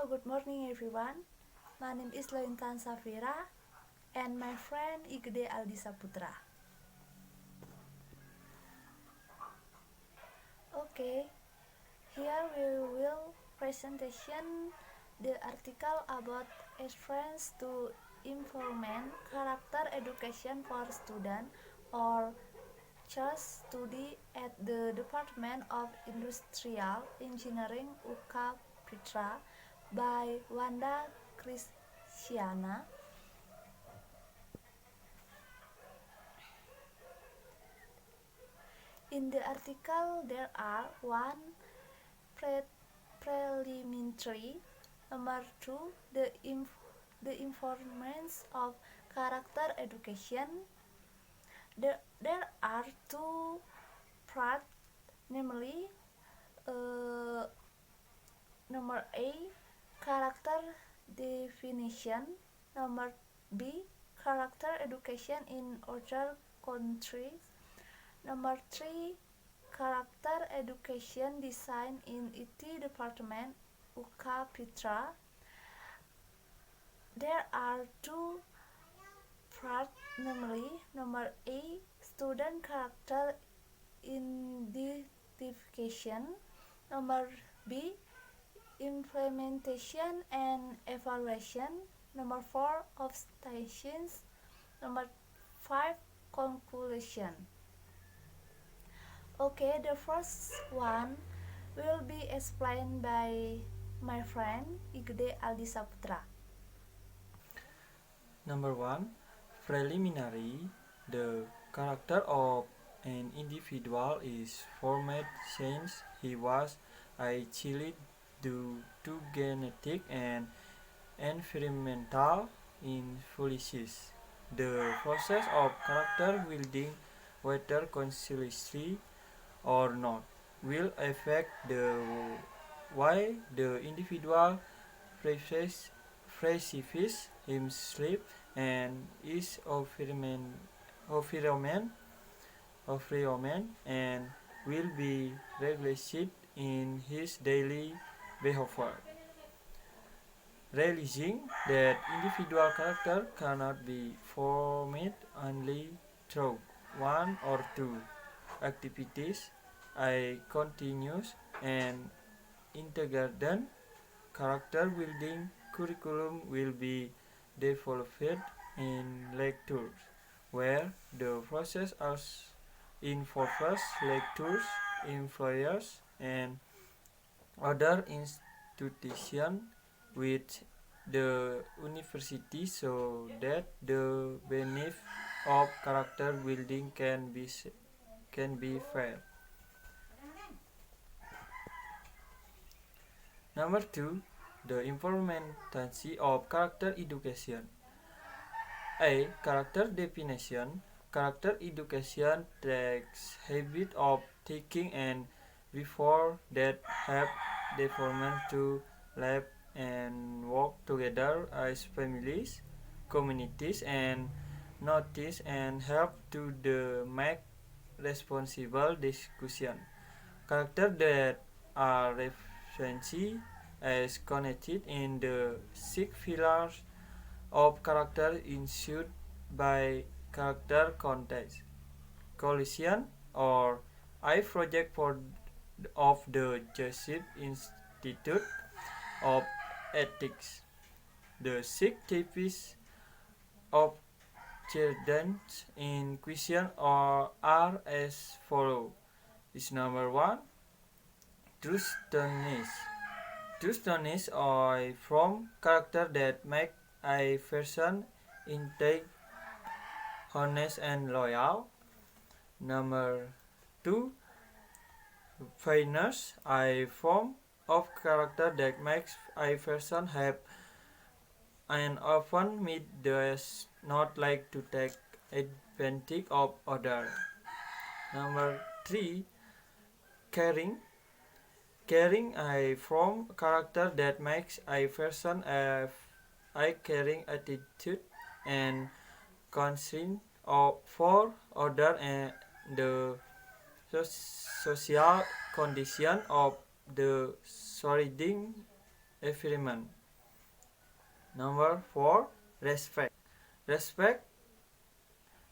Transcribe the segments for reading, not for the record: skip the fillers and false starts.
Good morning everyone. My name is Lointan Safira and my friend Igede Aldi Saputra. Okay, here we will presentation the article about reference to information character education for student or just study at the Department of Industrial Engineering UK Pitra by Wanda Christiana. In the article, there are one preliminary, number two, the informants of character education. There are two parts, namely, uh, number A, character definition, number B, character education in other countries, number 3, character education design in IT department UK Pitra. There are two parts, namely number A, student character identification, number B, implementation and evaluation, number 4, observations, number 5, conclusion. Okay, the first one will be explained by my friend Igede Aldi Saputra. Number 1. Preliminary. The character of an individual is formed since he was a child due to genetic and environmental influences. The process of character building, whether consciously or not, will affect the way the individual perceives himself and his environment and will be reflected in his daily behavior. Realizing that individual character cannot be formed only through one or two activities, a continuous and integrated character building curriculum will be developed in lectures, where the process involves lectures, employers, and other institutions with the university so that the benefit of character building can be felt. Number 2. The implementation of character education. A. Character definition. Character education takes habit of thinking and before that have development to live and work together as families, communities, and notice and help to the make responsible discussion. Character that are referenced as connected in the six pillars of character issued by character context collision or I project for of the Joseph Institute of Ethics. The six types of children's in question are as follow. Is number 1, truthfulness. Truthfulness are from character that make a person intake, honest and loyal. Number 2, fairness a form of character that makes a person have and often meet does not like to take advantage of others. Number 3, caring. Caring a form character that makes a person have a caring attitude and concern for other and the social condition of the surrounding environment. Number 4. Respect. Respect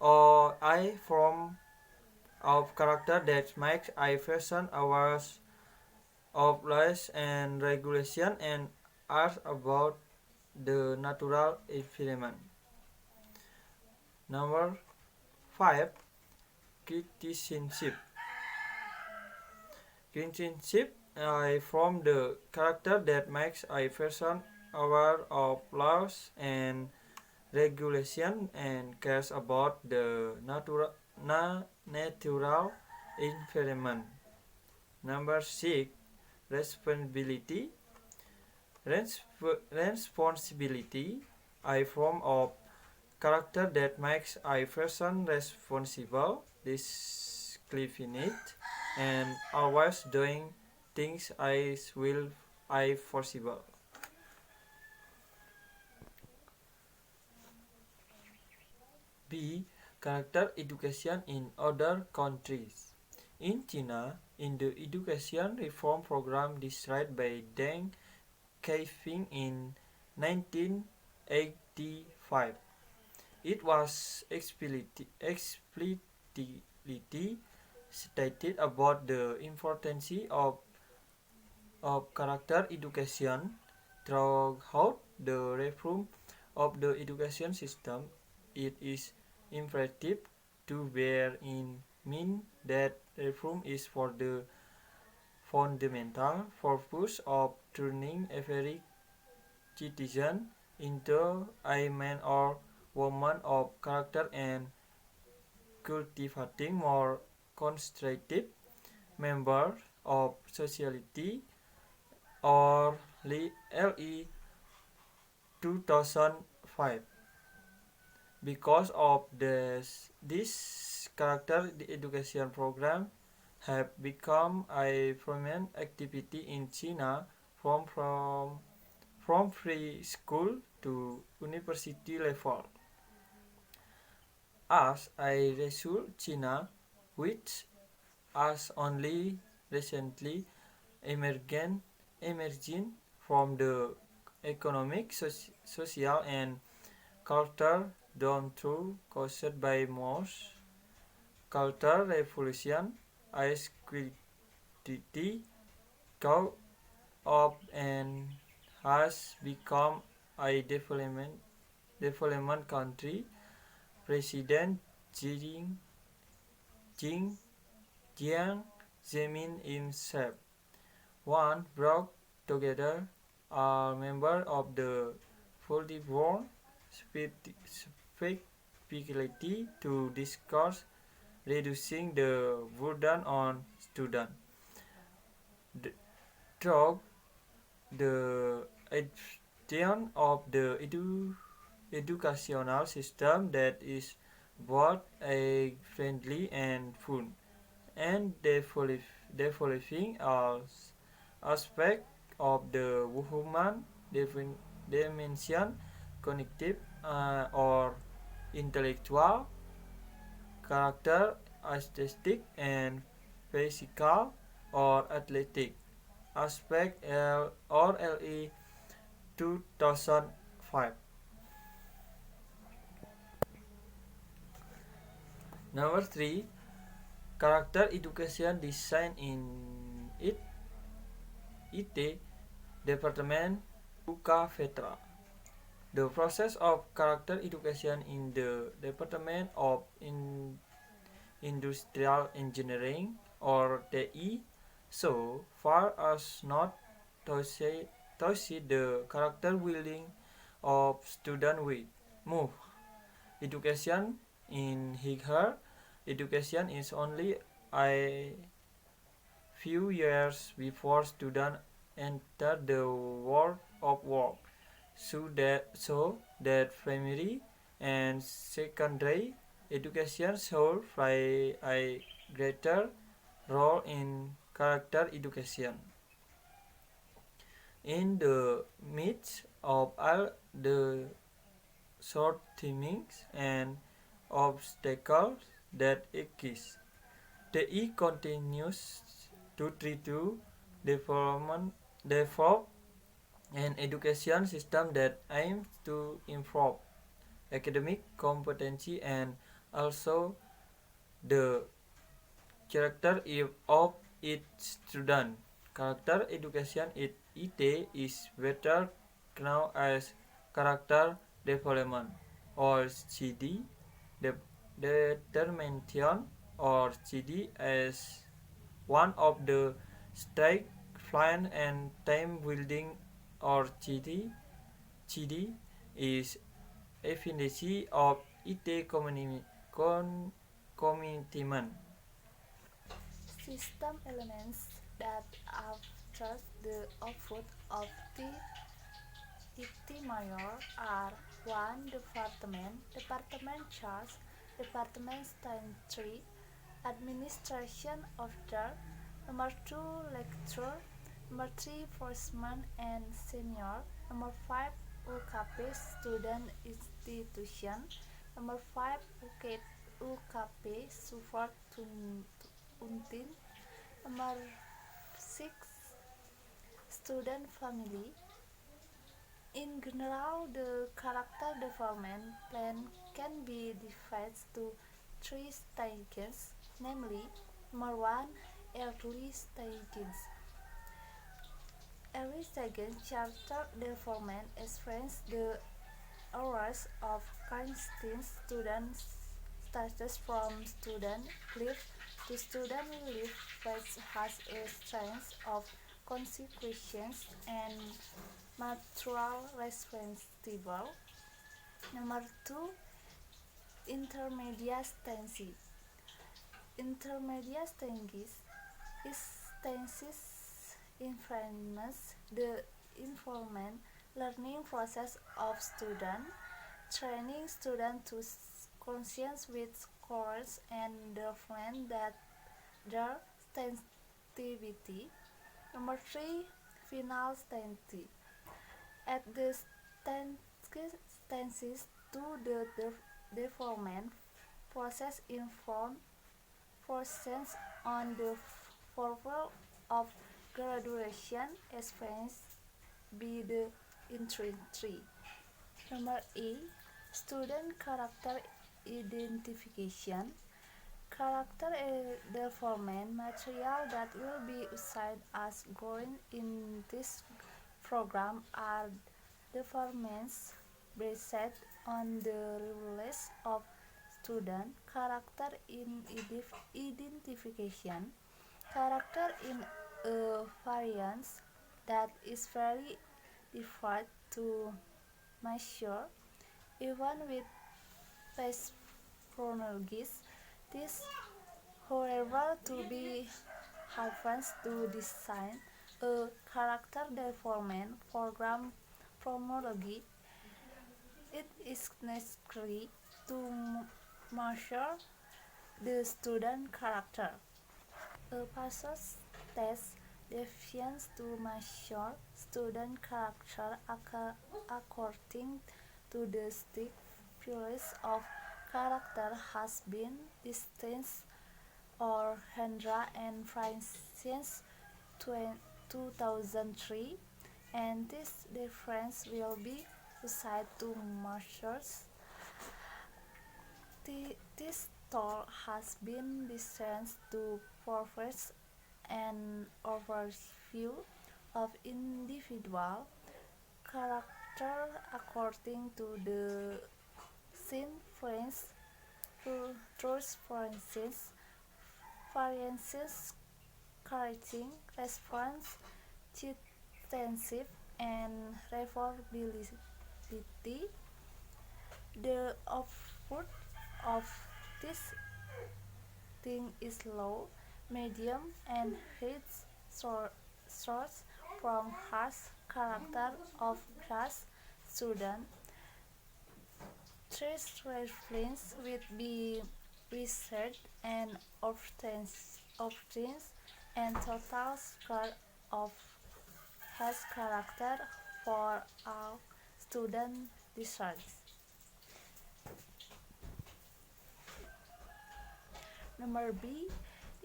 or I form of character that makes a person aware of laws and regulation and ask about the natural environment. Number 5. Citizenship. Citizenship from the character that makes a person aware of laws and regulation and cares about the natural environment. Number 6. Responsibility. Responsibility a form of character that makes a person responsible, disciplined, and always doing things as will I possible. B. Character education in other countries. In China, in the education reform program described by Deng Xiaoping in 1985, it was explicitly stated about the importance of character education throughout the reform of the education system. It is imperative to bear in mind that reform is for the fundamental purpose of turning every citizen into a man or woman of character and cultivating more constructive members of society, or LE 2005. Because of this character, the education program have become a prominent activity in China from preschool to university level. As a result, China, which has only recently emerging from the economic, social, and cultural downturn caused by most cultural revolution, as quickly caught up and has become a development country. President Jing Jiang Zemin himself once brought together a member of the Politburo specifically to discuss reducing the burden on students. Through the adoption of the educational system that is both a friendly and fun, and developing aspect of the human dimension, cognitive or intellectual, character, artistic, and physical or athletic aspect or LE 2005. Number 3. Character education design in IT department UKVETRA. The process of character education in the Department of Industrial Engineering or TI so far as not to see the character building of student with move. Education in higher education is only a few years before students enter the world of work, so that primary and secondary education should play a greater role in character education. In the midst of all the shortcomings and obstacles that exist, TI continues to try to develop An education system that aims to improve academic competency and also the character of its student. Character education at IT is better known as character development or CD, de- determination or CD as one of the stack plan and time building or CD is efficiency of IT commitment. System elements that alter the output of the IT major are 1. Department charge, Department entry, administration order, number 2 lecture, number 3 freshman and senior, number 5 UKP student institution, number 5 UKP support untin, number 6 student family. In general, the character development plan can be divided to three stages, namely, number 1, early stages. Early stage character development explains the hours of constant student status from student leave to student leave, which has a sense of consequences and mutual responsible. Number 2, intermediate stage. Intermediate stages is stages influence the informal learning process of student, training students to conscious with course and development that their sensitivity. Number 3, final stage. At the stages to the development process inform process on the forward of graduation experience be the entry. Number A, student character identification. Character development material that will be used as going in this program are developments based on the rules of student character in identification. Character in a variance that is very difficult to measure even with face chronologies. This, however, to be happens to design a character development program chronology, it is necessary to measure the student character. A PASOS test defines to measure student character according to the stick pillars of character has been distinct or Hendra and Francis 2003, and this difference will be used to measure. This tool has been designed to provide an overview of individual character according to the scene frames, truth forensics, variances, correcting, response, intensive, and reformability. The output of this thing is low, medium, and high source from harsh character of class student. Trace reference will be research and obtains and total score of has character for all student research. Number B,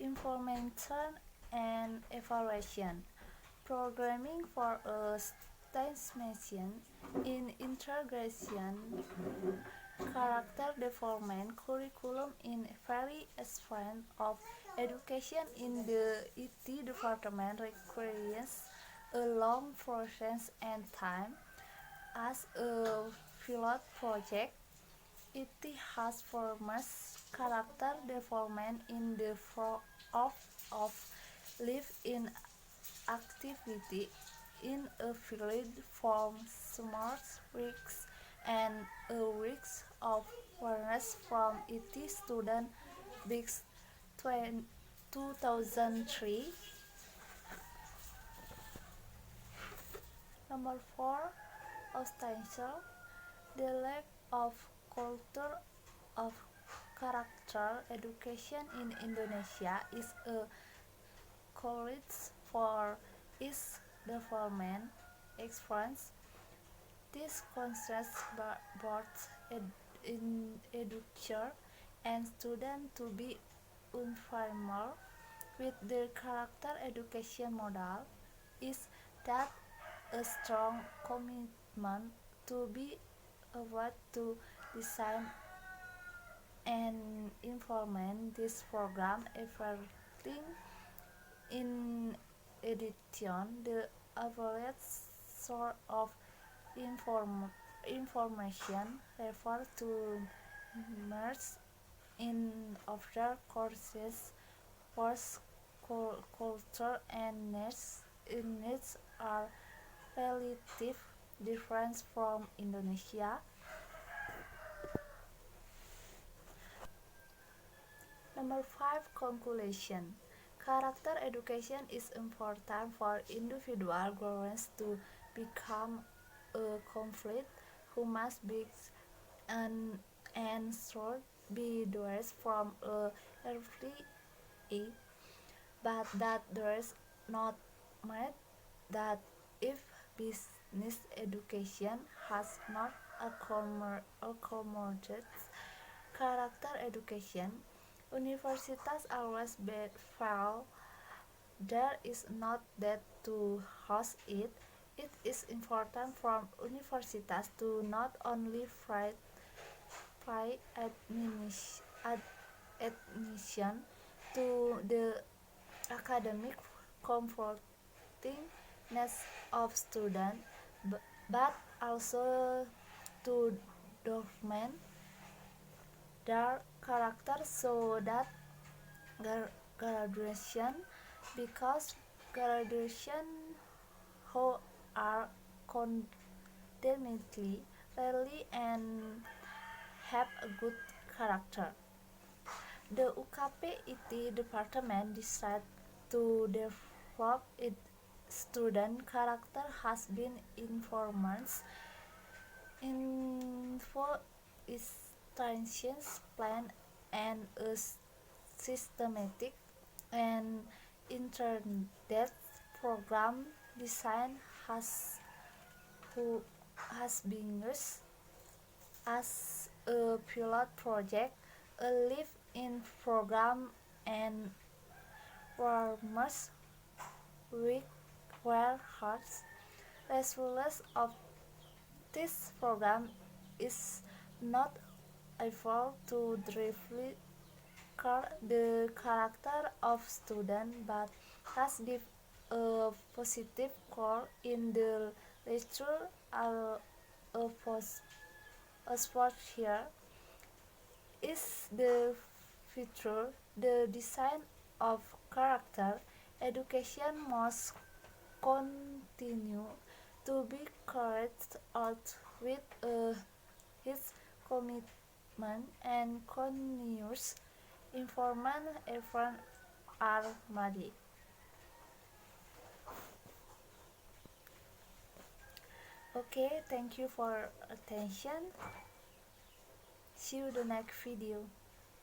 information and evaluation. Programming for a optimization in integration character development curriculum in every aspect of education in the IT department requires a long process and time. As a pilot project, it has foremost character development in the of live-in activity in a field from smart risks and a risk of awareness from IT student Bigs 2003. Number 4, essential. The lack of culture of character education in Indonesia is a challenge for its development experience. This concerns both educators and students to be unfamiliar with the character education model is that a strong commitment to be able to design and implement this program everything in addition the average sort of information referred to merge in other courses course culture and needs are relative different from Indonesia. Number 5, conclusion. Character education is important for individual growth to become a complete human being and should be doers from a early age, but that does not mean that if business education has not accommodated character education, universities always fail. There is not that to host it. It is important for universities to not only provide admission to the academic comfortingness of students, but also to document their character so that graduation because graduation who are condemnedly rarely and have a good character. The UKP IT department decided to develop its student character has been informants info extension plan and a systematic and internet program design who has been used as a pilot project, a live-in program, and farmers week where hearts. Results of this program is not able to directly the character of student but has give a positive core in the lecture a spot here is the future the design of character education must continue to be carried out with his commitment and continuous informant effort are made. Okay, thank you for attention. See you the next video.